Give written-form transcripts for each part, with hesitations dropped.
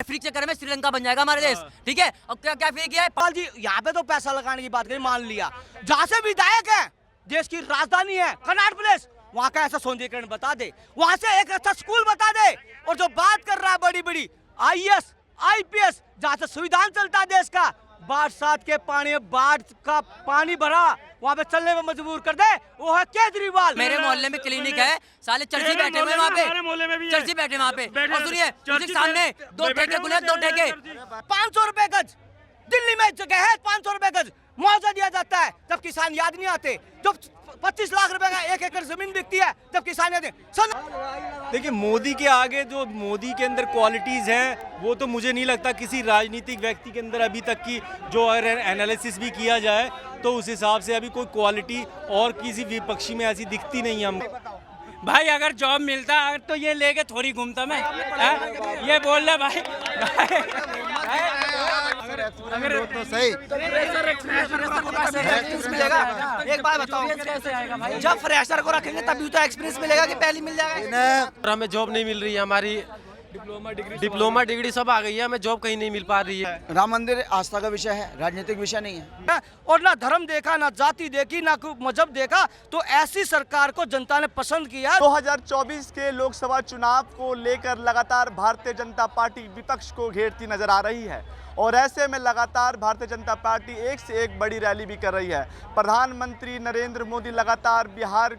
Free चक्कर में श्रीलंका बन जाएगा हमारा देश। ठीक है, और क्या क्या फ्री किया है पाल जी, यहाँ पे तो पैसा लगाने की बात करी, मान लिया जहाँ से विधायक है, देश की राजधानी है कनॉट प्लेस, वहाँ का ऐसा सौंदर्यीकरण बता दे, वहाँ से एक अच्छा स्कूल बता दे। और जो बात कर रहा है बड़ी बड़ी IAS IPS, जहाँ से संविधान चलता है देश का, बरसात के पानी में बाढ़ का पानी भरा, वहाँ पे चलने में मजबूर कर दे, वो है केजरीवाल। मेरे मोहल्ले में क्लिनिक है, साले चर्ची बैठे हुए वहाँ पे, चर्ची बैठे वहाँ पे। और सुनिए, उसके सामने 2 ठेके खुले, 2 ठेके 500 रुपए गज, दिल्ली में जगह है 500 रुपए गज मुआवजा दिया जाता है, जब किसान याद नहीं आते। जब 25 लाख रुपए का 1 एकड़ जमीन बिकती है, जब किसान याद देखिए, मोदी के आगे जो मोदी के अंदर क्वालिटीज़ हैं, वो तो मुझे नहीं लगता किसी राजनीतिक व्यक्ति के अंदर अभी तक की, जो अगर एनालिसिस भी किया जाए तो उस हिसाब से अभी कोई क्वालिटी और किसी विपक्षी में ऐसी दिखती नहीं है हमको। भाई अगर जॉब मिलता तो ये लेके थोड़ी घूमता मैं, ये बोल रहा भाई, अगर तो सही मिलेगा। एक बात बताओ, जब फ्रेशर को रखेंगे तभी तो एक्सपीरियंस मिलेगा कि पहली मिल जाएगा। हमें जॉब नहीं मिल रही है, हमारी डिप्लोमा डिग्री सब आ गई है, हमें जॉब कहीं नहीं मिल पा रही है। राम मंदिर आस्था का विषय है, राजनीतिक विषय नहीं है। और ना धर्म देखा, ना जाति देखी, ना मजहब देखा, तो ऐसी सरकार को जनता ने पसंद किया। 2024 के लोकसभा चुनाव को लेकर लगातार भारतीय जनता पार्टी विपक्ष को घेरती नजर आ रही है, और ऐसे में लगातार भारतीय जनता पार्टी एक से एक बड़ी रैली भी कर रही है। प्रधानमंत्री नरेंद्र मोदी लगातार बिहार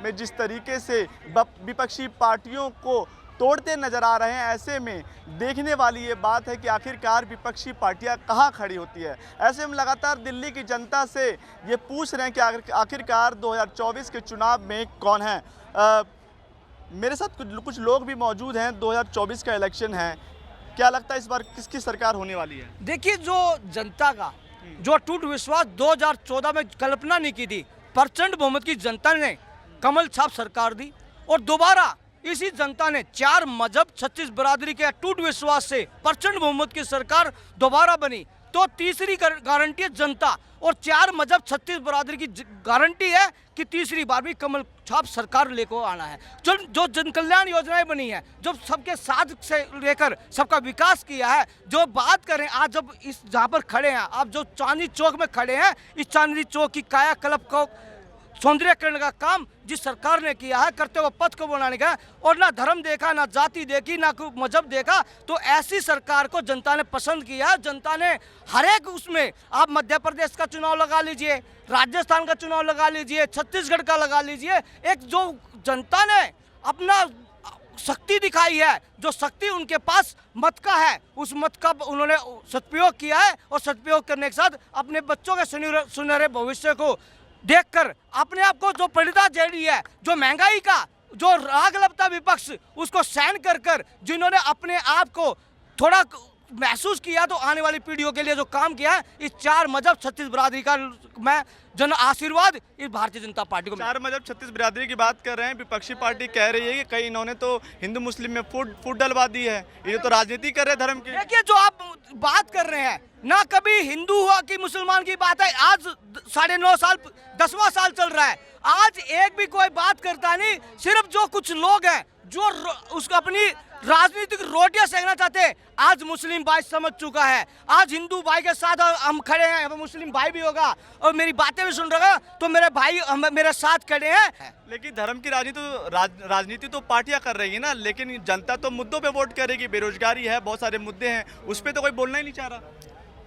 में जिस तरीके से विपक्षी पार्टियों को तोड़ते नजर आ रहे हैं, ऐसे में देखने वाली ये बात है कि आखिरकार विपक्षी पार्टियां कहां खड़ी होती है। ऐसे में लगातार दिल्ली की जनता से ये पूछ रहे हैं कि आखिरकार 2024 के चुनाव में कौन है। मेरे साथ कुछ लोग भी मौजूद हैं। 2024 का इलेक्शन है, क्या लगता है इस बार किसकी सरकार होने वाली है? देखिए, जो जनता का जो टूट विश्वास 2014 में कल्पना नहीं की थी, प्रचंड बहुमत की जनता ने कमल छाप सरकार दी, और दोबारा इसी जनता ने 4 मजहब 36 बरादरी के टूट विश्वास से प्रचंड बहुमत की सरकार दोबारा बनी। तो तीसरी गारंटी है जनता, और 4 मजहब 36 बरादरी की गारंटी है कि तीसरी बार भी कमल छाप सरकार लेकर आना है। जो जन कल्याण योजनाएं बनी है, जो सबके साथ से लेकर सबका विकास किया है, जो बात करें आज जब इस जहाँ पर खड़े हैं आप, जो चांदनी चौक में खड़े हैं, इस चांदनी चौक की कायाकल्प को सौंदर्यीकरण का काम जिस सरकार ने किया है, करते हुए पथ को बनाने का, और ना धर्म देखा, ना जाति देखी, ना मजहब देखा, तो ऐसी सरकार को जनता ने पसंद किया। जनता ने हर एक उसमें, आप मध्य प्रदेश का चुनाव लगा लीजिए, राजस्थान का चुनाव लगा लीजिए, छत्तीसगढ़ का लगा लीजिए, एक जो जनता ने अपना शक्ति दिखाई है, जो शक्ति उनके पास मत का है, उस मत का उन्होंने सदुपयोग किया है, और सदुपयोग करने के साथ अपने बच्चों के सुनहरे भविष्य को देखकर अपने आप को जो पीड़िता झेली है, जो महंगाई का जो राग लपता विपक्ष, उसको सहन कर जिन्होंने अपने आप को थोड़ा महसूस किया, तो आने वाली पीढ़ियों के लिए जो काम किया है, इस 4 मजहब 36 बरादरी का मैं जन आशीर्वाद इस भारतीय जनता पार्टी को। 4 मजहब 36 बिरादरी की बात कर रहे हैं, विपक्षी पार्टी कह रही है कि कई इन्होंने तो हिंदू मुस्लिम में फूट डलवा दी है, ये तो राजनीति कर रहे हैं धर्म की। देखिए, जो आप बात कर रहे हैं ना, कभी हिंदू हुआ कि मुसलमान की बात है, आज 9.5 साल 10वां साल चल रहा है, आज एक भी कोई बात करता नहीं। सिर्फ जो कुछ लोग हैं जो उसको अपनी राजनीतिक रोटियां सेकना चाहते हैं, आज मुस्लिम भाई समझ चुका है, आज हिंदू भाई के साथ हम खड़े हैं, मुस्लिम भाई भी होगा, और मेरी बातें भी सुन रहा तो मेरे भाई मेरे साथ खड़े हैं। लेकिन धर्म की राजनीति तो पार्टियां कर रही है ना, लेकिन जनता तो मुद्दों पे वोट करेगी। बेरोजगारी है, बहुत सारे मुद्दे हैं, उस पर तो कोई बोलना ही नहीं चाह रहा।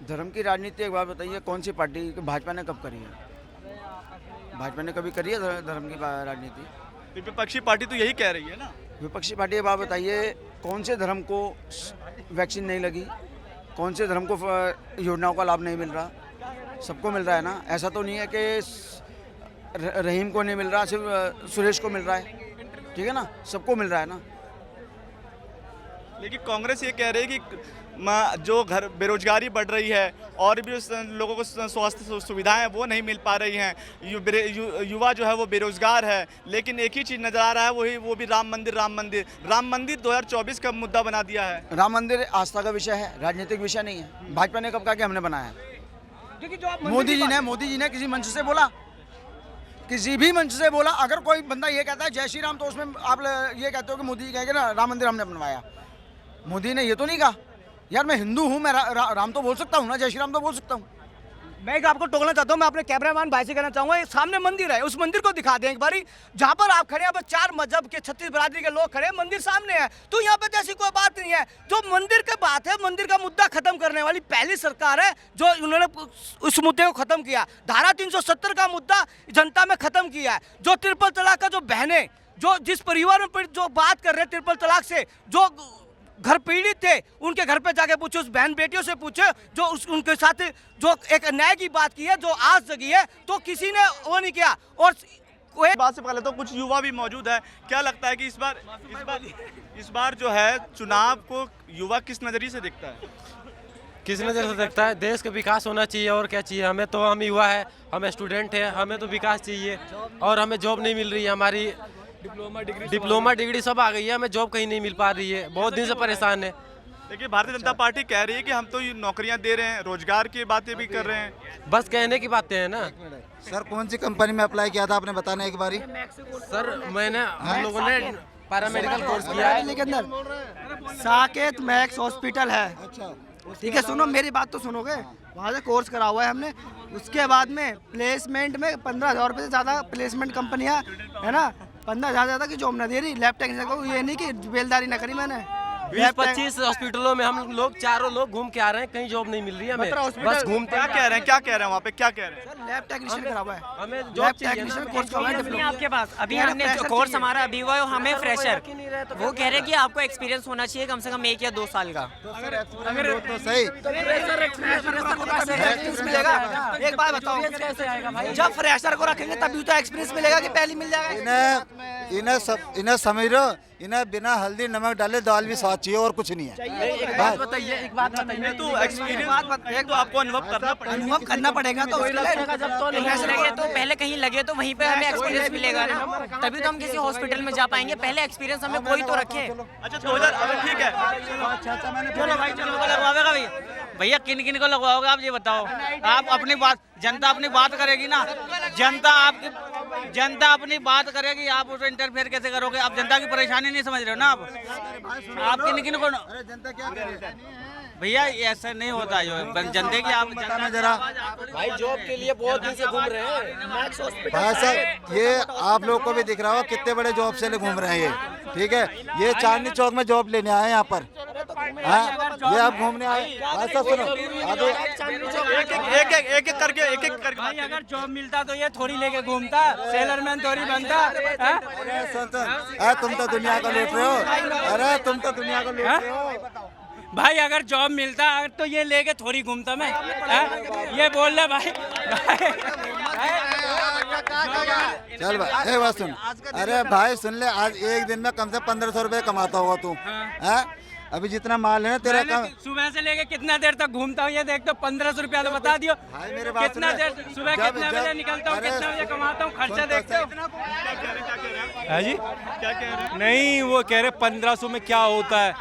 धर्म की राजनीति एक बात बताइए, कौन सी पार्टी? भाजपा ने कब करी है? भाजपा ने कभी करी है धर्म की राजनीति? विपक्षी पार्टी तो यही कह रही है ना। विपक्षी पार्टी, एक बात बताइए, कौन से धर्म को वैक्सीन नहीं लगी? कौन से धर्म को योजनाओं का लाभ नहीं मिल रहा? सबको मिल रहा है ना। ऐसा तो नहीं है कि रहीम को नहीं मिल रहा, सिर्फ सुरेश को मिल रहा है, ठीक है ना, सबको मिल रहा है ना। लेकिन कांग्रेस ये कह रही है कि जो घर बेरोजगारी बढ़ रही है, और भी लोगों को स्वास्थ्य सुविधाएं वो नहीं मिल पा रही हैं, युवा जो है वो बेरोजगार है। लेकिन एक ही चीज़ नज़र आ रहा है, वो भी राम मंदिर 2024 का मुद्दा बना दिया है। राम मंदिर आस्था का विषय है, राजनीतिक विषय नहीं है। भाजपा ने कब कहा कि हमने बनाया? मोदी जी ने किसी मंच से बोला, किसी भी मंच से बोला। अगर कोई बंदा ये कहता है जय श्री राम, तो उसमें आप ये कहते हो कि मोदी जी कहेंगे ना राम मंदिर हमने बनवाया। मोदी ने ये तो नहीं कहा। यार मैं हिंदू हूँ, मैं राम तो बोल सकता हूँ ना, जय श्री राम तो बोल सकता हूँ। मैं एक आपको टोकना चाहता हूँ, मैं अपने कैमरामैन भाई से कहना चाहूंगा, ये सामने मंदिर है, उस मंदिर को दिखा दें एक बारी, जहाँ पर आप खड़े हैं, यहाँ पर 4 मजहब के 36 बरादरी के लोग खड़े हैं, मंदिर सामने है, तो यहाँ पे ऐसी कोई बात नहीं है। जो मंदिर की बात है, मंदिर का मुद्दा खत्म करने वाली पहली सरकार है जो उन्होंने उस मुद्दे को खत्म किया। धारा 370 का मुद्दा जनता में खत्म किया है। जो ट्रिपल तलाक का जो बहनें, जो जिस परिवार में जो बात कर रहे हैं ट्रिपल तलाक से, जो घर पीड़ित थे, उनके घर पे जाके पूछो, उस बहन बेटियों से पूछो जो उनके साथ जो एक न्याय की बात की है, जो आज जगी है, तो किसी ने वो नहीं किया। और बात से पहले तो कुछ युवा भी मौजूद है, क्या लगता है कि इस बार जो है चुनाव को युवा किस नजरिए से देखता है? किस नज़र से देखता है? देश का विकास होना चाहिए, और क्या चाहिए हमें? तो हम युवा है, हम स्टूडेंट हैं, हमें तो विकास चाहिए, और हमें जॉब नहीं मिल रही है। हमारी डिप्लोमा डिग्री सब आ गई है, हमें जॉब कहीं नहीं मिल पा रही है, बहुत दिन से परेशान है। देखिए भारतीय जनता पार्टी कह रही है कि हम तो ये नौकरियां दे रहे हैं, रोजगार की बातें भी कर रहे हैं। बस कहने की बातें हैं ना। सर कौन सी कंपनी में अप्लाई किया था आपने, बताना एक बारी। सर हम लोगों ने पैरामेडिकल कोर्स किया है। के अंदर साकेत मैक्स हॉस्पिटल है, ठीक है, सुनो मेरी बात तो सुनोगे, वहाँ से कोर्स करा हुआ है हमने। उसके बाद में प्लेसमेंट में 15,000 रुपये से ज़्यादा प्लेसमेंट कंपनियाँ है ना, 15,000 ज़्यादा की जॉब ना दे रही। लैब टेक्नीशियन को ये नहीं कि बेलदारी ना करी मैंने। 20-25 हॉस्पिटलों में हम लोग चारों लोग घूम के आ रहे हैं, कहीं जॉब नहीं मिल रही है हमें, बस घूमते। क्या कह रहे हैं वहाँ पे, क्या कह रहे हैं? लैब टेक्नीशियन करा हुआ है, हमें लैब जॉब टेक्नीशियन कोर्स करा हुआ है डिप्लोमा। आपके पास अभी हमने जो कोर्स हमारा अभी हुआ है, हमें फ्रेशर वो कह रहे हैं कि आपको एक्सपीरियंस होना चाहिए कम से कम 1 या 2 साल का। अगर तो सही मिलेगा। एक बात बताओ, जब फ्रेशर को रखेंगे तभी तो एक्सपीरियंस मिलेगा कि पहले मिल जाएगा? इन्हें समझ लो, इन्हें बिना हल्दी नमक डाले दाल भी स्वाद चाहिए और कुछ नहीं है। एक बात बताइए, तो एक्सपीरियंस एक तो आपको अनुभव करना पड़ेगा तो जब तो नहीं लगे तो पहले कहीं लगे तो वहीं पे हमें एक्सपीरियंस मिलेगा ना, तभी तो हम किसी हॉस्पिटल में जा पाएंगे। पहले एक्सपीरियंस हमें कोई तो रखे। अच्छा 2000 ठीक है, चलो भाई चलो, लगवाएगा भैया किन किन को लगवाओगे आप ये बताओ। आप अपनी बात, जनता अपनी बात करेगी ना, जनता अपनी बात करेगी, आप उसको इंटरफेयर कैसे करोगे? आप जनता की परेशानी नहीं समझ रहे हो ना आप किन किन को? जनता क्या करे भैया ऐसा नहीं होता जो जनता की, आप बताना जरा भाई जॉब के लिए बहुत दिन से घूम रहे हैं। भाई साहब, ये आप लोग को भी दिख रहा हो कितने बड़े जॉब से घूम रहे हैं ये, ठीक है। ये चांदनी चौक में जॉब लेने आए हैं यहाँ पर, हाँ, ये आप घूमने आए। ऐसा सुनो, एक एक करके भाई अगर जॉब मिलता तो ये थोड़ी लेके घूमता, सेलरमैन थोड़ी बनता। तुम तो दुनिया को लूट रहे हो, अरे तुम तो दुनिया को लूट रहे हो। भाई अगर जॉब मिलता तो ये लेके थोड़ी घूमता मैं, ये बोल रहा भाई। चल भाई एक बात सुन, अरे भाई सुन ले, आज एक दिन में कम से 1500 रुपए कमाता होगा तू, हैं? अभी जितना माल है ना तेरा काम। सुबह से लेके कितना देर तक घूमता हूँ ये देख, तो 1500 रुपया तो बता दियो। भाई मेरे बात कितना देर सुबह कितने बजे निकलता हूँ, कितना बजे कमाता हूँ, खर्चा देखते हो? है जी, क्या कह रहे हैं? नहीं, वो कह रहे 1500 में क्या होता है,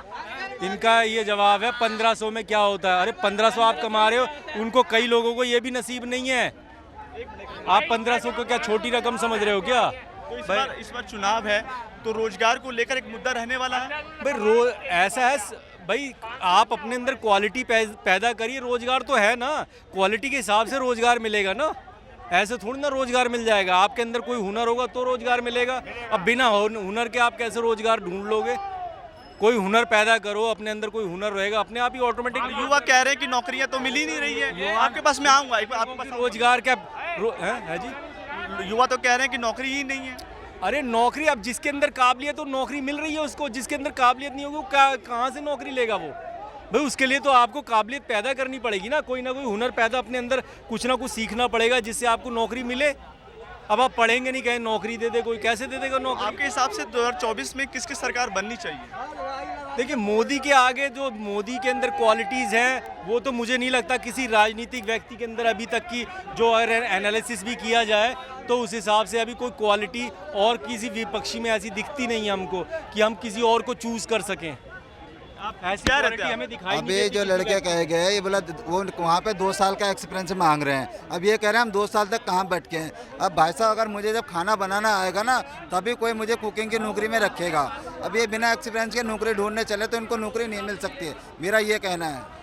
इनका ये जवाब है 1500 में क्या होता है। अरे 1500 आप कमा रहे हो, उनको कई लोगों को ये भी नसीब नहीं है। आप 1500 को क्या छोटी रकम समझ रहे हो क्या? तो इस बार चुनाव है तो रोजगार को लेकर एक मुद्दा रहने वाला है भाई। ऐसा है भाई, आप अपने अंदर क्वालिटी पैदा करिए, रोजगार तो है ना, क्वालिटी के हिसाब से रोजगार मिलेगा ना, ऐसे थोड़ी ना रोजगार मिल जाएगा। आपके अंदर कोई हुनर होगा तो रोजगार मिलेगा। अब बिना हुनर के आप कैसे रोजगार ढूंढ लोगे? कोई हुनर पैदा करो, अपने अंदर कोई हुनर रहेगा, अपने आप ही ऑटोमेटिक। युवा कह रहे हैं कि नौकरियां तो मिल ही नहीं रही है, आपके पास मैं आऊंगा, आपके पास रोजगार क्या है जी? युवा तो कह रहे हैं कि नौकरी ही नहीं है। अरे नौकरी, अब जिसके अंदर काबिलियत हो नौकरी मिल रही है उसको, जिसके अंदर काबिलियत नहीं होगी वो कहाँ से नौकरी लेगा वो? भाई उसके लिए तो आपको काबिलियत पैदा करनी पड़ेगी ना कोई हुनर पैदा अपने अंदर कुछ ना कुछ सीखना पड़ेगा जिससे आपको नौकरी मिले। अब आप पढ़ेंगे नहीं, कहें नौकरी दे दे, कोई कैसे दे देगा नौकरी? आपके हिसाब से 2024 में किसकी सरकार बननी चाहिए? देखिए मोदी के आगे जो मोदी के अंदर क्वालिटीज़ हैं वो तो मुझे नहीं लगता किसी राजनीतिक व्यक्ति के अंदर अभी तक की, जो अगर एनालिसिस भी किया जाए तो उस हिसाब से अभी कोई क्वालिटी और किसी विपक्षी में ऐसी दिखती नहीं है हमको कि हम किसी और को चूज़ कर सकें। ऐसे क्या रहते हैं हमें दिखाई अभी जो लड़के कहे गए ये बोला वो वहाँ पे 2 साल का एक्सपीरियंस मांग रहे हैं। अब ये कह रहे हैं हम 2 साल तक कहाँ बैठ के हैं। अब भाई साहब अगर मुझे जब खाना बनाना आएगा ना तभी कोई मुझे कुकिंग की नौकरी में रखेगा। अब ये बिना एक्सपीरियंस के नौकरी ढूंढने चले तो इनको नौकरी नहीं मिल सकती है, मेरा ये कहना है।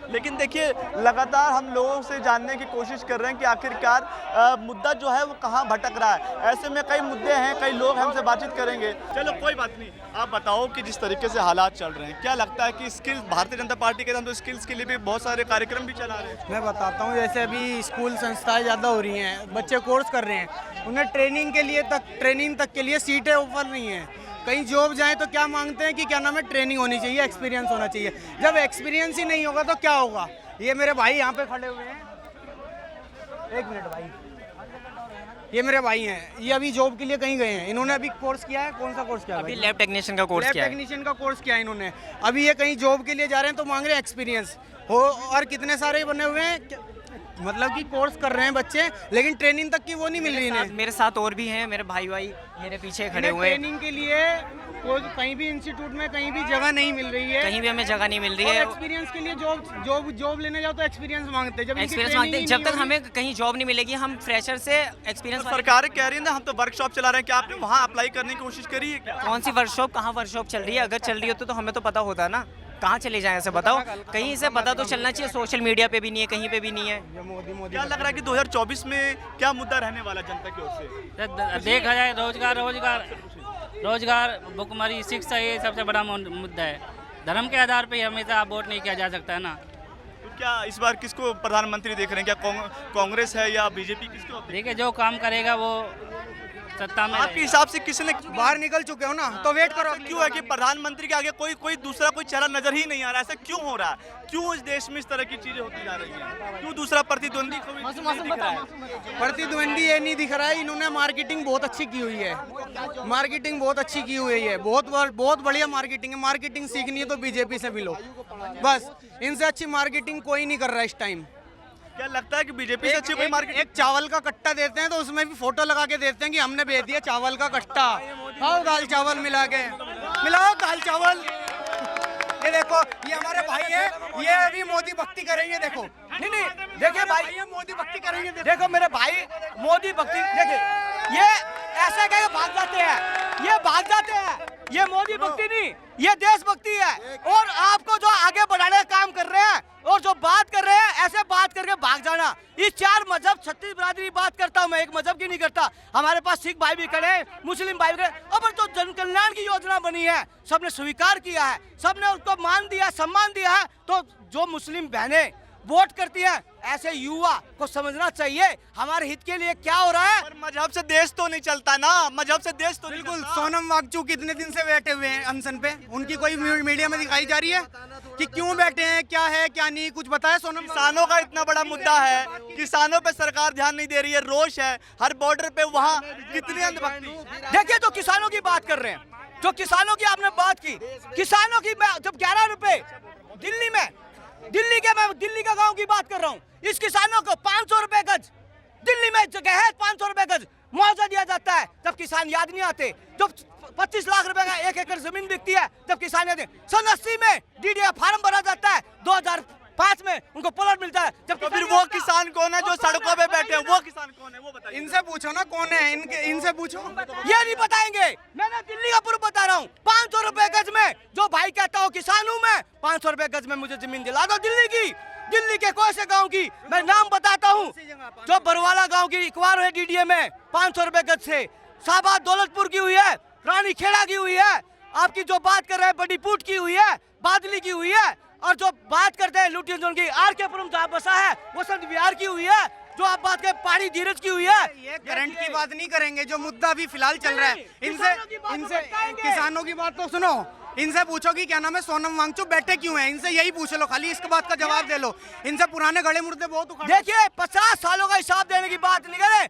लेकिन देखिए लगातार हम लोगों से जानने की कोशिश कर रहे हैं कि आखिरकार मुद्दा जो है वो कहाँ भटक रहा है। ऐसे में कई मुद्दे हैं, कई लोग हमसे बातचीत करेंगे। चलो कोई बात नहीं, आप बताओ कि जिस तरीके से हालात चल रहे हैं क्या लगता है कि स्किल भारतीय जनता पार्टी के नाम तो स्किल्स के लिए भी बहुत सारे कार्यक्रम भी चला रहे हैं। मैं बताता हूँ, जैसे अभी स्कूल संस्थाएं ज़्यादा हो रही हैं, बच्चे कोर्स कर रहे हैं, उन्हें ट्रेनिंग तक के लिए सीटें ओपन नहीं हैं। कहीं जॉब जाएं तो क्या मांगते हैं कि क्या नाम है, ट्रेनिंग होनी चाहिए, एक्सपीरियंस होना चाहिए। जब एक्सपीरियंस ही नहीं होगा तो क्या होगा। ये मेरे भाई यहाँ पे खड़े हुए हैं, 1 मिनट भाई, ये मेरे भाई हैं, ये अभी जॉब के लिए कहीं गए हैं। इन्होंने अभी कोर्स किया है, कौन सा कोर्स किया है? अभी लैब टेक्नीशियन का कोर्स किया है। टेक्नीशियन का कोर्स किया है इन्होंने। अभी ये कहीं जॉब के लिए जा रहे हैं तो मांग रहे हैं एक्सपीरियंस हो। और कितने सारे बने हुए हैं, मतलब कि कोर्स कर रहे हैं बच्चे, लेकिन ट्रेनिंग तक की वो नहीं मिल रही है। मेरे साथ और भी हैं, मेरे भाई मेरे पीछे खड़े हुए हैं। ट्रेनिंग के लिए कोई कहीं भी इंस्टीट्यूट में कहीं भी जगह नहीं मिल रही है, कहीं भी हमें जगह नहीं मिल रही है। एक्सपीरियंस के लिए जॉब लेने जाओ तो एक्सपीरियंस मांगते हैं। जब एक्सपीरियंस मांगते हैं, जब तक हमें कहीं जॉब नहीं मिलेगी हम फ्रेशर से एक्सपीरियंस। सरकार कह रही है ना हम तो वर्कशॉप चला रहे हैं, क्या आपने वहाँ अप्लाई करने की कोशिश करी है क्या? कौन सी वर्कशॉप, कहाँ वर्कशॉप चल रही है? अगर चल रही होती तो हमें तो पता होता ना, कहाँ चले जाएं ऐसे बताओ। कहीं से पता तो चलना चाहिए, सोशल मीडिया पे भी नहीं है, कहीं पे भी नहीं है। क्या लग रहा है कि 2024 में क्या मुद्दा रहने वाला जनता की ओर से? देखा जाए रोजगार भुखमरी, शिक्षा, ये सबसे बड़ा मुद्दा है। धर्म के आधार पे हमेशा वोट नहीं किया जा सकता है ना। तो क्या इस बार किसको प्रधानमंत्री देख रहे हैं, क्या कांग्रेस है या बीजेपी, किसको? देखिए जो काम करेगा वो सत्ता में। आपके हिसाब से किसने बाहर निकल चुके हो ना, तो वेट करो। क्यों है कि प्रधानमंत्री के आगे कोई दूसरा कोई चेहरा नजर ही नहीं आ रहा है? ऐसा क्यों हो रहा है? क्यों इस देश में इस तरह की चीजें होती जा रही हैं? क्यों दूसरा प्रतिद्वंदी प्रतिद्वंदी ये नहीं दिख रहा है। इन्होंने मार्केटिंग बहुत अच्छी की हुई है, मार्केटिंग बहुत अच्छी की हुई है, बहुत बढ़िया मार्केटिंग है। मार्केटिंग सीखनी है तो बीजेपी से मिलो, बस इनसे अच्छी मार्केटिंग कोई नहीं कर रहा है इस टाइम। क्या लगता है कि बीजेपी से अच्छी कोई मार्केटिंग? एक चावल का कट्टा देते हैं तो उसमें भी फोटो लगा के देते हैं कि हमने भेज दिया चावल का कट्टा, खाओ दाल चावल मिलाओ दाल चावल। ये देखो, ये हमारे भाई है, ये अभी मोदी भक्ति करेंगे। देखो नहीं देखिए भाई, ये मोदी भक्ति करेंगे। देखो मेरे भाई मोदी भक्ति, देखिए ये ऐसे कह के भाग जाते हैं, ये भाग जाते हैं। ये मोदी भक्ति नहीं, ये देशभक्ति है। और आपको जो आगे बढ़ाने का काम कर रहे हैं और जो बात कर रहे हैं, ऐसे बात करके भाग जाना। ये 4 मजहब 36 बिरादरी बात करता हूँ मैं, एक मजहब की नहीं करता। हमारे पास सिख भाई भी खड़े, मुस्लिम भाई भी खड़े। अब जो जन कल्याण की योजना बनी है सबने स्वीकार किया है, सबने उसको मान दिया, सम्मान दिया है। तो जो मुस्लिम बहनें वोट करती हैं, ऐसे युवा को समझना चाहिए हमारे हित के लिए क्या हो रहा है। पर मजहब से देश तो नहीं चलता ना, मजहब से देश तो बिल्कुल। सोनम वांगचुक कितने दिन से बैठे हुए हैं अनशन पे, उनकी कोई मीडिया में दिखाई जा रही है कि क्यों बैठे हैं, क्या है क्या नहीं, कुछ बताया सोनम? किसानों का इतना बड़ा मुद्दा है, किसानों पे सरकार ध्यान नहीं दे रही है, रोष है हर बॉर्डर पे, वहाँ कितनी अंधभक्ति। देखिए जो किसानों की बात कर रहे हैं, जो किसानों की आपने बात की, किसानों की जब 11 रुपए दिल्ली का गांव की बात कर रहा हूँ, इस किसानों को 500 रुपए गज, दिल्ली में जगह है 500 रुपए गज मुआवजा दिया जाता है। जब किसान याद नहीं आते, जब 25 लाख रुपए का 1 एकड़ जमीन बिकती है, जब किसान याद, सन 80 में डीडीए फार्म भरा जाता है, 2005 में उनको प्लॉट मिलता है। जब तो फिर वो किसान कौन है जो सड़कों पे बैठे हैं? वो किसान कौन है वो बताइए। इनसे पूछो ना कौन है, इनसे पूछो। ये नहीं बताएंगे। मैंने दिल्ली का पूर्व बता रहा हूँ, 500 रुपए गज में जो भाई कहता हूँ किसान हूँ मैं, 500 रुपए गज में मुझे जमीन दिला दो दिल्ली की, दिल्ली के कोई से गांव की। मैं नाम बताता हूँ, जो बरवाला गांव की इकबार है डीडीए में 500 रुपए गज से, शाहबाद दौलतपुर की हुई है, रानी खेड़ा की हुई है, आपकी जो बात कर रहे हैं बड़ी पूट की हुई है, बादली की हुई है, और जो बात करते हैं लुटियन जोन की आर-के-पुरम जहाँ बसा है वसंत विहार की हुई है, जो आप बात करें पहाड़ी धीरज की हुई है। ये करंट की बात नहीं करेंगे, जो मुद्दा अभी फिलहाल चल रहा है इनसे किसानों की बात तो सुनो। इनसे पूछो कि क्या नाम है, सोनम वांगचुक बैठे क्यों हैं, इनसे यही पूछ लो, खाली इसके बात का जवाब दे लो। इनसे पुराने गड़े मुर्दे बहुत उखाड़ो। देखिए 50 सालों का हिसाब देने की बात नहीं करें,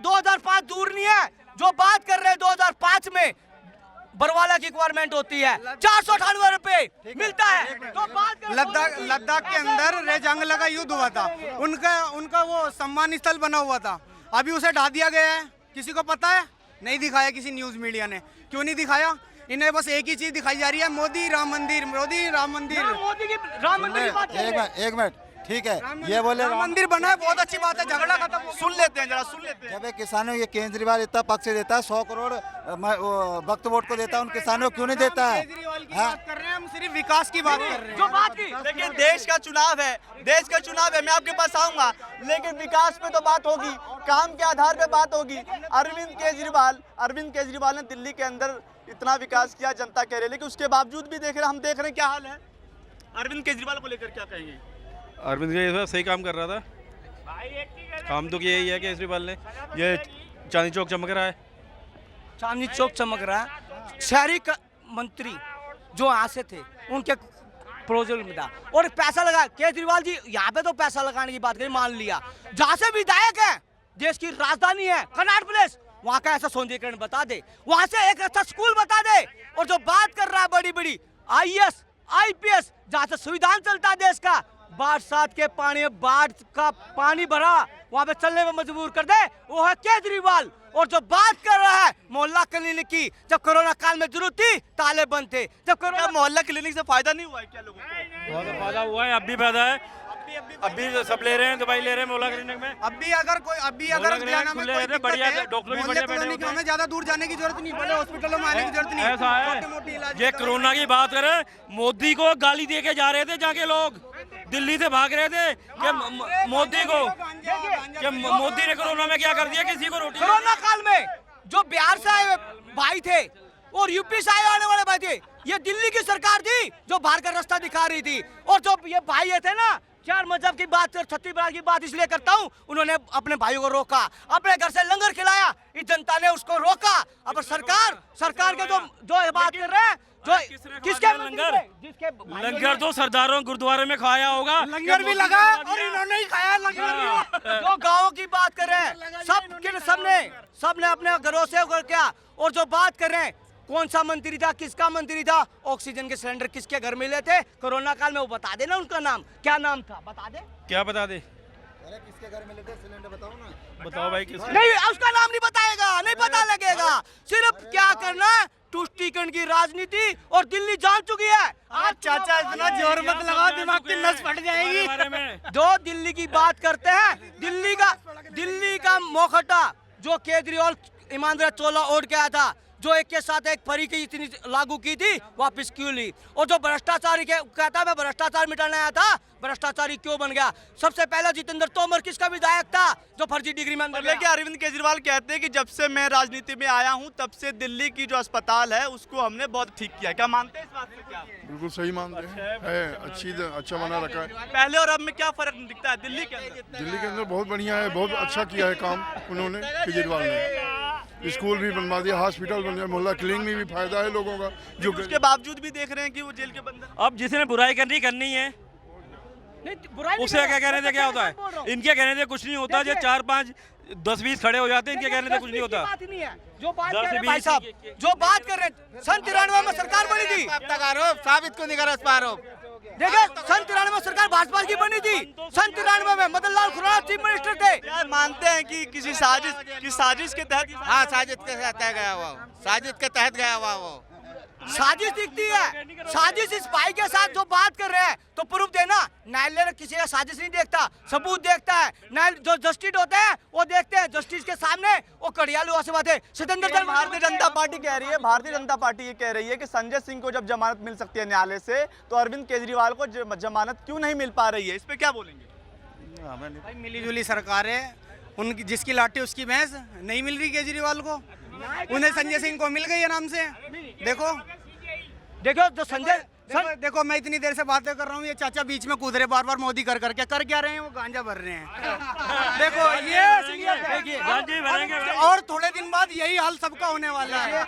2005 दूर नहीं है। जो बात कर रहे हैं 2005 में बरवाला की रिक्वायरमेंट होती है, 498 रुपए मिलता है। तो बात लद्दाख के अंदर रेजांगला का युद्ध हुआ था, उनका वो सम्मान स्थल बना हुआ था, अभी उसे ढा दिया गया है। किसी को पता है? नहीं दिखाया किसी न्यूज मीडिया ने। क्यों नहीं दिखाया? इन्हें बस एक ही चीज दिखाई जा रही है, मोदी राम मंदिर, मोदी राम मंदिर। मोदी की राम मंदिर की बात कर रहे हैं। एक मिनट ठीक है, ये बोले राम मंदिर बना है, बहुत अच्छी बात है, झगड़ा खत्म हो गया। सुन लेते हैं, जरा सुन लेते हैं। जब एक किसानों ये केजरीवाल इतना पक्ष देता है, 100 करोड़ वक्त वोट को देता है, उन किसानों को क्यों नहीं देता है? केजरीवाल की बात कर रहे हैं हम, सिर्फ विकास की बात कर रहे हैं। जो बात की लेकिन देश का चुनाव है, देश का चुनाव है, मैं आपके पास आऊंगा, लेकिन विकास पे तो बात होगी, काम के आधार पे बात होगी। अरविंद केजरीवाल ने दिल्ली के अंदर इतना विकास किया, जनता कह रही है, लेकिन उसके बावजूद भी हम देख रहे हैं क्या हाल है। अरविंद केजरीवाल को लेकर क्या कहेंगे? अरविंद केजरीवाल सही काम कर रहा था, काम तो यही है केजरीवाल ने, ये चांदनी चौक चमक रहा है, चांदनी चौक चमक रहा है। शहरी मंत्री जो यहाँ से थे उनके प्रोजेक्ट में था और पैसा लगा। केजरीवाल जी यहाँ पे तो पैसा लगाने की बात करी, मान लिया, जहाँ से विधायक है, देश की राजधानी है कनॉट प्लेस, वहाँ का ऐसा सौंदर्यीकरण बता दे, वहाँ से एक अच्छा स्कूल बता दे। और जो बात कर रहा है बड़ी बड़ी IAS IPS, जहाँ से संविधान चलता है देश का, बरसात के पानी में बाढ़ का पानी भरा, वहाँ पे चलने में मजबूर कर दे, वो है केजरीवाल। और जो बात कर रहा है मोहल्ला क्लिनिक की, जब कोरोना काल में जरूरत थी ताले बंद थे, जब कोरोना मोहल्ला क्लिनिक से फायदा नहीं हुआ है क्या लोगों को? बहुत फायदा हुआ है, अब भी फायदा है, अभी सब ले रहे हैं, दवाई ले रहे हैं मोहल्ला क्लिनिक में। अभी अगर हरियाणा में कोई बढ़िया दिक्कत है, डॉक्टर भी मोहल्ले बढ़िया बैठे क्लिनिक में होते हैं। हमें ज्यादा दूर जाने की जरूरत नहीं, बड़े हॉस्पिटलों में आने की जरूरत नहीं, ऐसा है, छोटे-मोटे इलाज ये करा कोरोना की बात करें, मोदी को गाली दे के जा रहे थे, जाके लोग दिल्ली से भाग रहे थे कि मोदी को, कि मोदी ने कोरोना में क्या कर दिया, किसी को रोटी। कोरोना काल में जो बिहार से आए भाई थे और यूपी से आने वाले भाई थे, ये दिल्ली की सरकार थी जो बाहर का रास्ता दिखा रही थी। और जो ये भाई ये थे ना, चार मजहब की बात, छत्तीसगढ़ की बात इसलिए करता हूँ, उन्होंने अपने भाइयों को रोका, अपने घर से लंगर खिलाया, इस जनता ने उसको रोका। अब सरकार के जो बात कर रहे हैं, जो किसके लंगर, लंगर तो सरदारों गुरुद्वारे में खाया होगा, लंगर भी लगा और इन्होंने ही खाया लंगर। जो गाँव की बात कर रहे हैं, सबने अपने घरों से क्या, और जो बात कर रहे हैं कौन सा मंत्री था, किसका मंत्री था, ऑक्सीजन के सिलेंडर किसके घर मिले थे कोरोना काल में, वो बता देना उनका नाम, क्या नाम था, बता दे। क्या बता दे, किसके घर मिले थे सिलेंडर बताओ ना, बताओ भाई किस। नहीं, उसका नाम नहीं बताएगा, नहीं पता लगेगा। सिर्फ क्या करना है, तुष्टीकरण की राजनीति, और दिल्ली जान चुकी है। आज चाचा इतना जोर मत लगाओ, दिमाग की नस फट जाएगी। जो दिल्ली की बात करते हैं, दिल्ली का मोखटा जो केजरीवाल ईमानदार चोला ओढ़ के आया था, जो एक के साथ एक फरी की इतनी लागू की थी, वापस क्यों ली? और जो भ्रष्टाचारी कहता मैं भ्रष्टाचार मिटाने आया था, भ्रष्टाचारी क्यों बन गया? सबसे पहले जितेंद्र तोमर किसका विधायक था जो फर्जी डिग्री में अंदर गया? लेकिन अरविंद केजरीवाल कहते हैं कि जब से मैं राजनीति में आया हूं, तब से दिल्ली की जो अस्पताल है उसको हमने बहुत ठीक किया। क्या मानते हैं इस बात में? क्या बिल्कुल सही मानते हैं, अच्छा बना रखा है। पहले और अब में क्या फर्क दिखता है दिल्ली के अंदर? दिल्ली के अंदर बहुत बढ़िया है, बहुत अच्छा किया है काम उन्होंने, केजरीवाल ने। स्कूल भी बनवा दिया, हॉस्पिटल बन गया, मोहल्ला क्लिनिक में भी फायदा है लोगों का। जो उसके बावजूद भी देख रहे हैं कि वो जेल के बंदर। अब जिसने बुराई करनी है, उसे क्या कहने से क्या होता है? इनके कहने से कुछ नहीं होता, जो 4, 5, 10, 20 खड़े हो जाते हैं, इनके कहने से कुछ नहीं होता। जो बात कर रहे हैं भाई साहब, जो बात कर रहे हैं, सन 93 में सरकार बनी थी, साबित क्यों नहीं कर रहा? देखिए सन 93 में सरकार भाजपा की बनी थी, सन 93 में मदन लाल खुराना चीफ मिनिस्टर थे। यार मानते हैं कि किसी साजिश के तहत? हाँ, साजिश के तहत गया हुआ, साजिश के तहत गया हुआ वो। साजिश दिखती है, साजिश इस भाई के साथ जो बात कर रहे हैं तो प्रूफ देना। न्यायालय किसी का साजिश नहीं देखता, सबूत देखता है। न्यायालय जो जस्टिस होते हैं वो देखते हैं, जस्टिस के सामने वो कड़ियालू से बात है। भारतीय जनता पार्टी कह रही है, भारतीय जनता पार्टी ये कह रही है कि संजय सिंह को जब जमानत मिल सकती है न्यायालय से, तो अरविंद केजरीवाल को जमानत क्यों नहीं मिल पा रही है? इस पे क्या बोलेंगे? भाई मिली-जुली सरकार है, उनकी जिसकी लाठी उसकी भैंस, नहीं मिल रही केजरीवाल को, उन्हें संजय सिंह को मिल गई आराम से। देखो जो संजय देखो मैं इतनी देर से बातें कर रहा हूँ, ये चाचा बीच में कूद रहे बार मोदी कर क्या रहे हैं? वो गांजा भर रहे हैं। देखो ये गांजे भरेंगे और थोड़े दिन बाद यही हाल सबका होने वाला है।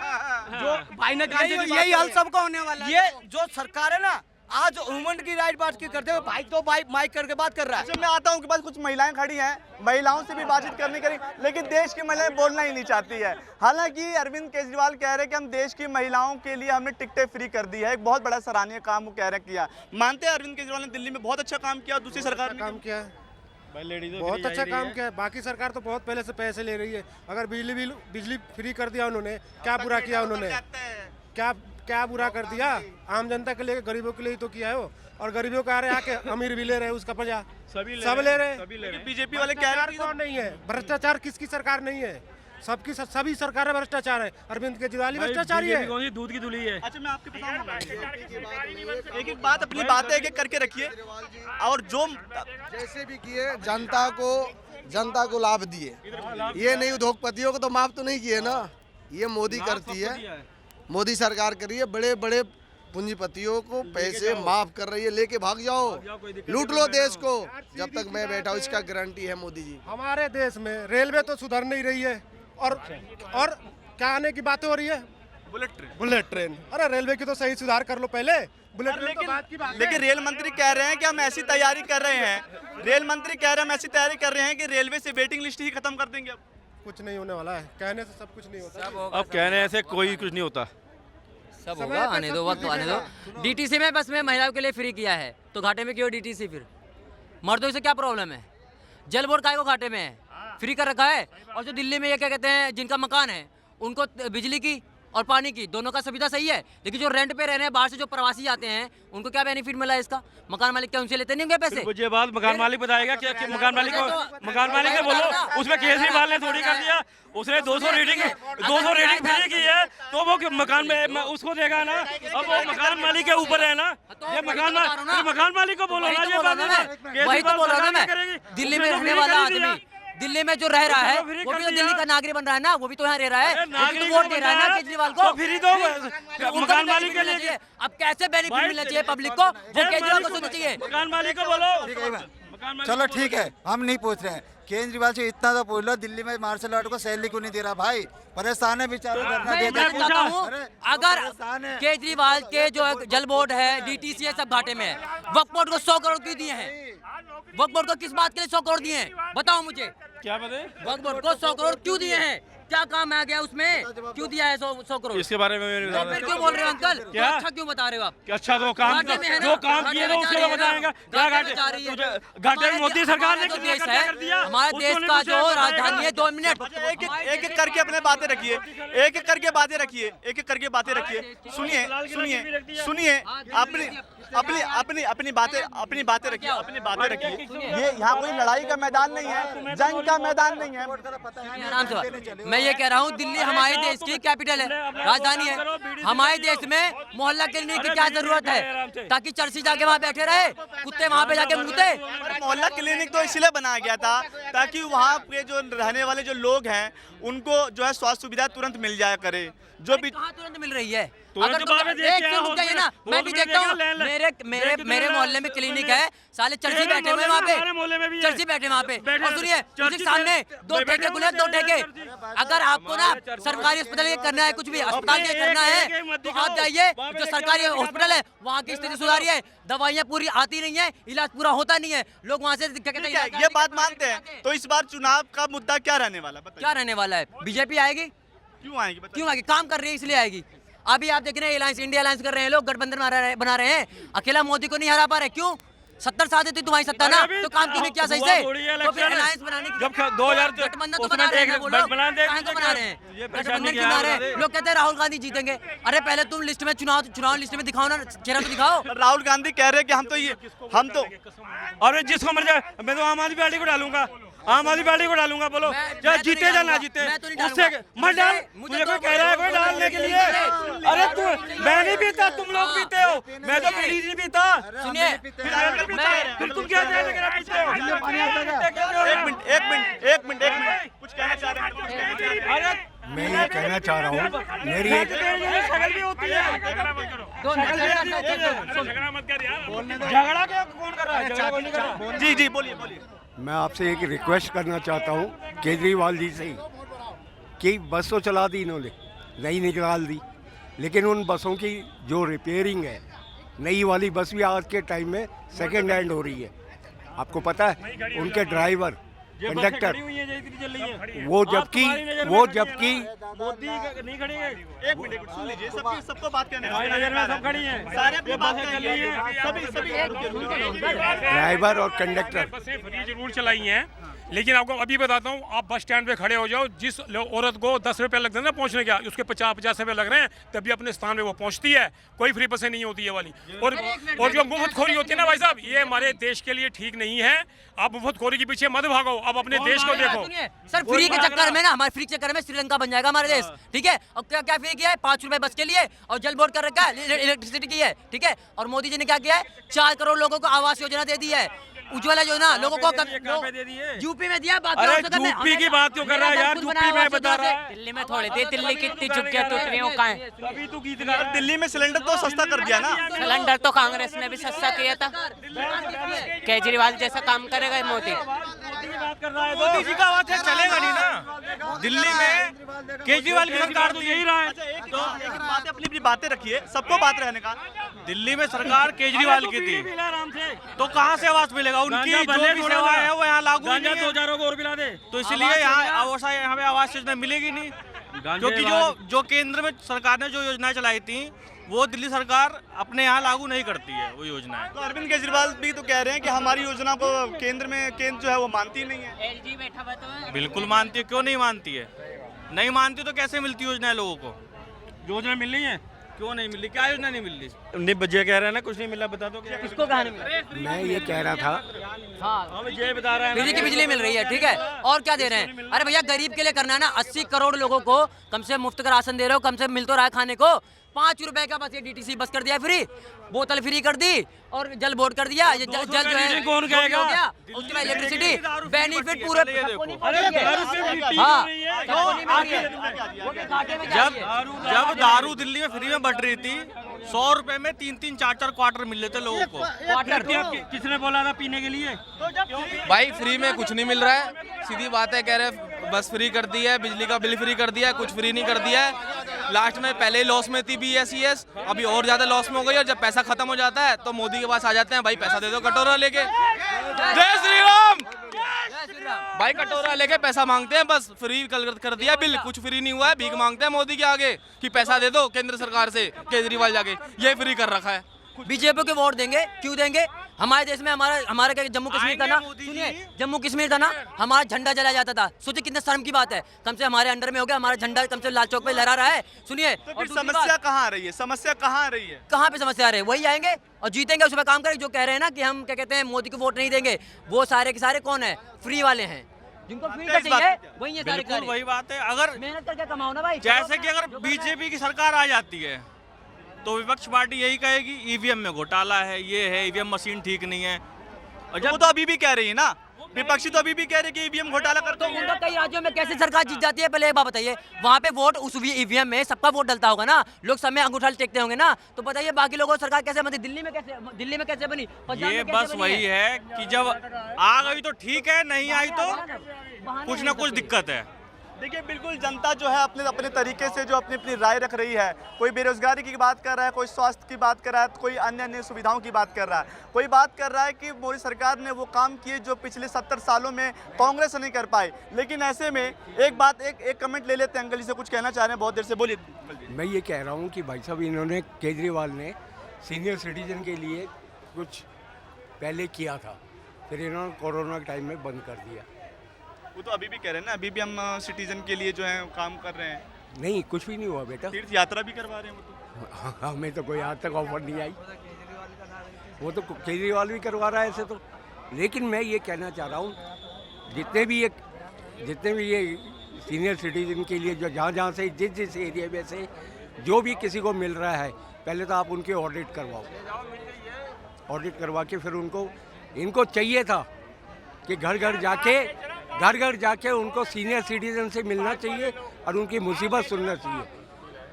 जो भाई ने यही हाल सबका होने वाला है। ये जो सरकार है ना, आज वुमेन की राइट बात की करते हुए भाई माइक करके बात कर रहा है। मैं आता हूँ कि पास कुछ महिलाएं खड़ी हैं, महिलाओं से भी बातचीत करने करी, लेकिन देश की महिलाएं बोलना ही नहीं चाहती है। हालांकि अरविंद केजरीवाल कह रहे हैं कि हम देश की महिलाओं के लिए हमने टिकटें फ्री कर दी है, एक बहुत बड़ा सराहनीय काम वो कह रहे किया। मानते हैं अरविंद केजरीवाल ने दिल्ली में बहुत अच्छा काम किया, दूसरी सरकार ने काम किया है, बहुत अच्छा काम किया है। बाकी सरकार तो बहुत पहले से पैसे ले रही है। अगर बिजली फ्री कर दिया उन्होंने, क्या बुरा किया उन्होंने? क्या क्या बुरा कर दिया? आम जनता के लिए, गरीबों के लिए तो किया है वो, और गरीबों का आके अमीर भी ले रहे हैं उसका पजा, सब ले रहे हैं। बीजेपी वाले कह रहे हैं नहीं है भ्रष्टाचार, किसकी सरकार नहीं है? सबकी सभी सरकारें भ्रष्टाचार है। अरविंद केजरीवाल ही भ्रष्टाचारी है, दूध की धुली है। अच्छा मैं आपके बताऊंगा, एक एक बात अपनी बातें एक एक करके रखिए। और जो जैसे भी किए जनता को लाभ दिए, ये नहीं उद्योगपतियों को तो माफ तो नहीं किए ना, ये मोदी करती है, मोदी सरकार कर रही है। बड़े बड़े पूंजीपतियों को पैसे माफ कर रही है, लेके भाग जाओ, लूट लो देश को। जब तक मैं बैठा हूँ इसका गारंटी है मोदी जी। हमारे देश में रेलवे तो सुधर नहीं रही है, और क्या आने की बातें हो रही है? Bullet train. अरे रेलवे की तो सही सुधार कर लो पहले, बुलेट ट्रेन तो बात की बात है। लेकिन रेल मंत्री कह रहे हैं कि हम ऐसी तैयारी कर रहे हैं, रेल मंत्री कह रहे हैं हम ऐसी तैयारी कर रहे हैं कि रेलवे से वेटिंग लिस्ट ही खत्म कर देंगे। अब कुछ नहीं होने वाला है, कहने से सब कुछ नहीं होता। अब कहने से कोई कुछ नहीं होता, सब होगा, आने दो, वक्त आने दो। डीटीसी में बस में महिलाओं के लिए फ्री किया है, तो घाटे में क्यों डीटीसी? फिर मर्दों से क्या प्रॉब्लम है? जल बोर्ड काय को घाटे में है, फ्री कर रखा है। और जो दिल्ली में ये क्या कहते हैं, जिनका मकान है उनको बिजली की और पानी की दोनों का सुविधा सही है, लेकिन जो रेंट पे रह रहे हैं बाहर से, जो प्रवासी आते हैं, उनको क्या बेनिफिट मिला है इसका? मकान मालिक क्या उनसे लेते नहीं होंगे पैसे? मुझे बात मकान मालिक बताएगा कि मकान मालिक को बोलो, उसमें केजरीवाल ने थोड़ी कर दिया, उसने 200 रेटिंग फ्री की है, तो वो मकान में उसको देगा ना। अब वो मकान मालिक के ऊपर है ना, ये मकान मालिक को बोलो ना। वही तो बोल रहा था मैं, दिल्ली में रहने वाला आदमी, दिल्ली में जो रह रहा है वो भी तो दिल्ली का नागरिक बन रहा है ना, वो भी तो यहाँ रह रहा है, वो भी तो वोट दे रहा है ना केजरीवाल को। फिर तो मकान मालिक के लिए अब कैसे बेनिफिट मिलना चाहिए पब्लिक को, वो केजरीवाल को सुनना चाहिए। मकान मालिक को बोलो। चलो ठीक है, हम नहीं पूछ रहे हैं, केजरीवाल से इतना तो पूछ लो, दिल्ली में मार्शल आर्ट को सैलरी क्यों नहीं दे रहा भाई? परेशान है बेचारे। अगर केजरीवाल के जो जल बोर्ड है, डीटीसी है, सब घाटे में है। वक्फ बोर्ड को 100 करोड़ क्यों दिए हैं? वक्फ बोर्ड को किस बात के लिए 100 करोड़ दिए हैं, बताओ मुझे। क्या बताए? वक्फ बोर्ड को 100 करोड़ क्यों दिए हैं? क्या काम आ गया उसमें, क्यों दिया है 100 करोड़? इसके बारे में तो फिर क्यों बोल रहे हो अंकल? क्या? तो अच्छा क्यों बता रहे हो आप? अच्छा, तो काम जो काम किए तो उसको बताएंगे। क्या घाटे में मोदी सरकार ने देश है, हमारे देश का जो राजधानी है। 2 मिनट, एक एक करके अपने बातें रखिए, एक एक करके बातें रखिए, एक एक करके बातें रखिए। सुनिए सुनिए सुनिए, अपनी अपनी अपनी अपनी बातें रखिए, अपनी बातें रखिए। ये यहाँ कोई लड़ाई का मैदान नहीं है, जंग का मैदान नहीं है। आराम से, मैं ये कह रहा हूँ, दिल्ली हमारे देश की कैपिटल है, राजधानी है। हमारे देश में मोहल्ला क्लिनिक की क्या जरूरत है? ताकि चर्ची जाके वहाँ बैठे रहे, कुत्ते वहाँ पे जाके मुँहते। मोहल्ला क्लिनिक तो इसलिए बनाया गया था ताकि वहाँ पे जो रहने वाले जो लोग हैं उनको जो है स्वास्थ्य सुविधा तुरंत मिल जाया करे। जो भी कहाँ तुरंत मिल रही है? तुरंत अगर बाद में देख एक के तो रुक जाइए ना, मैं भी देखता हूँ, मेरे मोहल्ले में क्लिनिक है, साले चर्ची बैठे हुए वहाँ पे, चर्ची बैठे वहाँ पे। और सुनिए, उसके सामने 2 ठेके खुले, 2 ठेके। अगर आपको ना सरकारी अस्पताल ये करना है, कुछ भी अस्पताल ये करना है, तो आप जाइए, जो सरकारी हॉस्पिटल है वहाँ की स्थिति सुधारिए। दवाइयाँ पूरी आती नहीं है, इलाज पूरा होता नहीं है, लोग वहाँ से कहते हैं। ये बात मानते हैं, तो इस बार चुनाव का मुद्दा क्या रहने वाला है? क्या रहने वाला है? बीजेपी आएगी। क्यों आएगी? क्यों आएगी? काम कर रही है इसलिए आएगी। अभी आप देख रहे हैं अलायंस, इंडिया अलायंस कर रहे हैं लोग, गठबंधन बना रहे हैं, अकेला मोदी को नहीं हरा पा रहे। क्यों? 70 साल थी तुम्हारी सत्ता ना, तो काम क्यों नहीं किया सही से? तो फिर अलायंस बनाने की जब 2000 गठबंधन तो बना रहे हैं, वो लोग बना रहे हैं, गठबंधन क्यों बना रहे हैं? लोग कहते हैं राहुल गांधी जीतेंगे। अरे पहले तुम लिस्ट में चुनाव लिस्ट में दिखाओ ना, चेहरा तो दिखाओ। राहुल गांधी कह रहे हैं कि हम तो और जिसको मर जाए, मैं तो आम आदमी पार्टी को डालूंगा, आम आदमी पार्टी को डालूंगा। बोलो चाहे जीते या ना जीते, उससे मत डाल। मुझे कोई कह रहा है कोई डालने के लिए? अरे मैं नहीं पीता, तुम लोग पीते हो, मैं तो बीड़ी नहीं पीता। सुनिए, फिर तुम क्या पीते हो? एक मिनट कुछ कहना चाह रहे हैं? अरे मैं ये कहना चाह रहा हूँ, मेरी एक शक्ल भी होती है। झगड़ा क्या कौन कर रहा है? झगड़ा कौन नहीं कर रहा? जी बोलिए। मैं आपसे एक रिक्वेस्ट करना चाहता हूँ केजरीवाल जी से ही, कि बस तो चला दी इन्होंने, नई निकाल दी, लेकिन उन बसों की जो रिपेयरिंग है, नई वाली बस भी आज के टाइम में सेकेंड हैंड हो रही है। आपको पता है उनके ड्राइवर, कंडक्टर, वो जबकि मोदी नहीं खड़ी है। एक मिनट सुन लीजिए, सबको बात करने सब खड़ी हैं, सारे अपनी बात कर रही हैं, सभी ड्राइवर और कंडक्टर बसें फ्री जरूर चलाई हैं, लेकिन आपको अभी बताता हूँ, आप बस स्टैंड पे खड़े हो जाओ, जिस औरत को 10 रुपये लगते हैं ना पहुँचने का, उसके 50 रुपये लग रहे हैं, तभी अपने स्थान पे वो पहुँचती है। कोई फ्री बसें नहीं होती है वाली। और जो मुफ्तखोरी होती है ना भाई साहब, ये हमारे देश के लिए ठीक नहीं है। आप मुफ्तखोरी के पीछे मत भागो, अब अपने देश को देखो। सर फ्री के चक्कर में ना, हमारे फ्री के चक्कर में श्रीलंका बन जाएगा हमारा देश, ठीक है। और क्या क्या फ्री किया है? 5 रुपए बस के लिए, और जल बोर्ड कर रखा है, इलेक्ट्रिसिटी की है, ठीक है। और मोदी जी ने क्या किया है? 4 करोड़ लोगों को आवास योजना दे दी है, उज्ज्वला योजना लोगों को यूपी में दिया। अरे यूपी की बात क्यों कर रहा है यार? यूपी में बता रहा है, दिल्ली में थोड़ी थी, दिल्ली कितनी चुटकियां टूट रही हो कहाँ है? अभी तू गीत गा। दिल्ली में सिलेंडर तो सस्ता कर दिया ना। सिलेंडर तो कांग्रेस ने भी सस्ता किया था। केजरीवाल जैसा काम करेगा मोदी। मोदी जी का आवाज चलेगा नहीं ना। दिल्ली में केजरीवाल की सरकार तो यही रहा है। तो बातें अपनी बातें रखिए, सबको बात रहने का। दिल्ली में सरकार केजरीवाल की थी, तो कहाँ से आवाज मिलेगा? उनकी जो भी सेवा है वो यहाँ लागू नहीं है। 2000 को और पिला दे, तो इसलिए यहाँ पे आवास योजना मिलेगी नहीं। क्योंकि जो केंद्र में सरकार ने जो योजनाएं चलाई थी, वो दिल्ली सरकार अपने यहाँ लागू नहीं करती है वो योजनाएं। तो अरविंद केजरीवाल भी तो कह रहे हैं कि हमारी योजना को केंद्र जो है वो मानती नहीं है। एलजी बैठा हुआ तो बिल्कुल मानती है, क्यों नहीं मानती है? नहीं मानती तो कैसे मिलती योजनाएं लोगों को? योजना मिल रही है, क्यों नहीं मिल रही? क्या योजना नहीं मिल रही? निब बजे कह रहे हैं ना कुछ नहीं मिला, बता दो क्या किसको कहा नहीं मिला? मैं ये कह रहा था, हाँ ये बता रहा है फ्री की बिजली मिल रही है, ठीक है। और क्या दे रहे हैं? अरे भैया गरीब के लिए करना है ना। 80 करोड़ लोगों को कम से मुफ्त का राशन दे रहे हो, कम से मिल तो रहा है खाने को। 5 रुपए का बस ये डीटीसी बस कर दिया फ्री, बोतल फ्री कर दी, और जल बोर्ड कर दिया। ये जल जो है कौन कहेगा? हो गया, उसके बाद इलेक्ट्रिसिटी बेनिफिट पूरे जब दारू दिल्ली में फ्री में बट रही थी, 100 रुपए में 3-3, 4-4 क्वार्टर मिल रहे थे लोगों को। किसने बोला था पीने के लिए? भाई फ्री में कुछ नहीं मिल रहा है, सीधी बात है। कह रहे बस फ्री कर दी है, बिजली का बिल फ्री कर दिया है, कुछ फ्री नहीं कर दिया है। लास्ट में पहले ही लॉस में थी BSES, अभी और ज्यादा लॉस में हो गई। और जब पैसा खत्म हो जाता है तो मोदी के पास आ जाते हैं, भाई पैसा दे दो कटोरा लेके। जय श्री राम। भाई कटोरा लेके पैसा मांगते हैं, बस फ्री कर दिया बिल, कुछ फ्री नहीं हुआ है। भीख मांगते हैं मोदी के आगे कि पैसा दे दो केंद्र सरकार से, केजरीवाल जाके ये फ्री कर रखा है। बीजेपी को वोट देंगे, क्यों देंगे? हमारे देश में हमारा क्या जम्मू कश्मीर था ना, सुनिए जम्मू कश्मीर था ना, हमारा झंडा जलाया जाता था। सोचिए कितने शर्म की बात है, कम से हमारे अंडर में हो गया, हमारा झंडा कम से लाल चौक पे लहरा रहा है। सुनिए तो फिर समस्या कहाँ आ रही है? समस्या कहाँ आ रही है? कहाँ पे समस्या आ रही है? वही आएंगे और जीतेंगे, उस पर काम करेंगे। जो कह रहे हैं ना कि हम क्या कहते हैं मोदी को वोट नहीं देंगे, वो सारे के सारे कौन है? फ्री वाले हैं, जिनको फ्री का चाहिए वही है सारे। बिल्कुल वही बात है। अगर मेहनत करके कमाओ ना भाई। जैसे कि अगर बीजेपी की सरकार आ जाती है तो विपक्ष पार्टी यही कहेगी ईवीएम में घोटाला है, ये है, ईवीएम मशीन ठीक नहीं है। और जब तो अभी भी कह रही है ना, विपक्षी तो अभी भी कह रहे कि ईवीएम घोटाला करते तो उनका कई राज्यों में कैसे सरकार जीत जाती है? पहले एक बात बताइए, वहाँ पे वोट उस ईवीएम में सबका वोट डलता होगा ना, लोग सब में अंगूठा टेकते होंगे ना, तो बताइए बाकी लोगों को सरकार कैसे बनती? दिल्ली में कैसे बनी? ये बस वही है कि जब आ गई तो ठीक है, नहीं आई तो कुछ ना कुछ दिक्कत है। देखिए बिल्कुल जनता जो है अपने अपने तरीके से जो अपनी अपनी राय रख रही है। कोई बेरोजगारी की बात कर रहा है, कोई स्वास्थ्य की बात कर रहा है, कोई अन्य सुविधाओं की बात कर रहा है, कोई बात कर रहा है कि मोदी सरकार ने वो काम किए जो पिछले 70 सालों में कांग्रेस नहीं कर पाई। लेकिन ऐसे में एक कमेंट ले लेते हैं, अंकल जी से कुछ कहना चाह रहे हैं, बहुत देर से बोलिए। मैं ये कह रहा हूँ कि भाई साहब इन्होंने केजरीवाल ने सीनियर सिटीजन के लिए कुछ पहले किया था, फिर इन्होंने कोरोना के टाइम में बंद कर दिया। वो तो अभी भी कह रहे हैं ना, अभी भी हम सिटीजन के लिए जो है काम कर रहे हैं। नहीं कुछ भी नहीं हुआ बेटा, तीर्थ यात्रा भी करवा रहे हैं वो तो। हमें तो कोई आज तक ऑफर नहीं आई, वो तो केजरीवाल भी करवा रहा है ऐसे तो। लेकिन मैं ये कहना चाह रहा हूँ जितने भी ये सीनियर सिटीजन के लिए जो जहाँ से जिस एरिया में से जो भी किसी को मिल रहा है, पहले तो आप उनके ऑडिट करवाओ, ऑडिट करवा के फिर इनको चाहिए था कि घर घर जाके उनको सीनियर सिटीजन से मिलना चाहिए और उनकी मुसीबत सुनना चाहिए।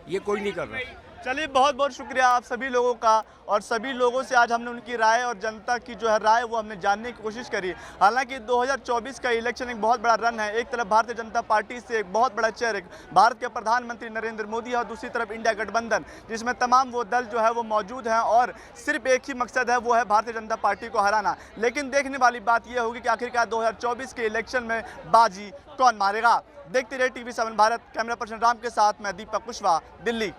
ये कोई नहीं कर रहा। चलिए बहुत बहुत शुक्रिया आप सभी लोगों का, और सभी लोगों से आज हमने उनकी राय और जनता की जो है राय वो हमने जानने की कोशिश करी। हालांकि 2024 का इलेक्शन एक बहुत बड़ा रन है। एक तरफ भारतीय जनता पार्टी से एक बहुत बड़ा चेहरे भारत के प्रधानमंत्री नरेंद्र मोदी है, और दूसरी तरफ इंडिया गठबंधन, जिसमें तमाम वो दल जो है वो मौजूद हैं और सिर्फ एक ही मकसद है, वो है भारतीय जनता पार्टी को हराना। लेकिन देखने वाली बात यह होगी कि आखिरकार 2024 के इलेक्शन में बाजी कौन मारेगा। देखते रहे TV7 Bharat. Camera person Ram के साथ मैं दीपक कुशवाहा, दिल्ली।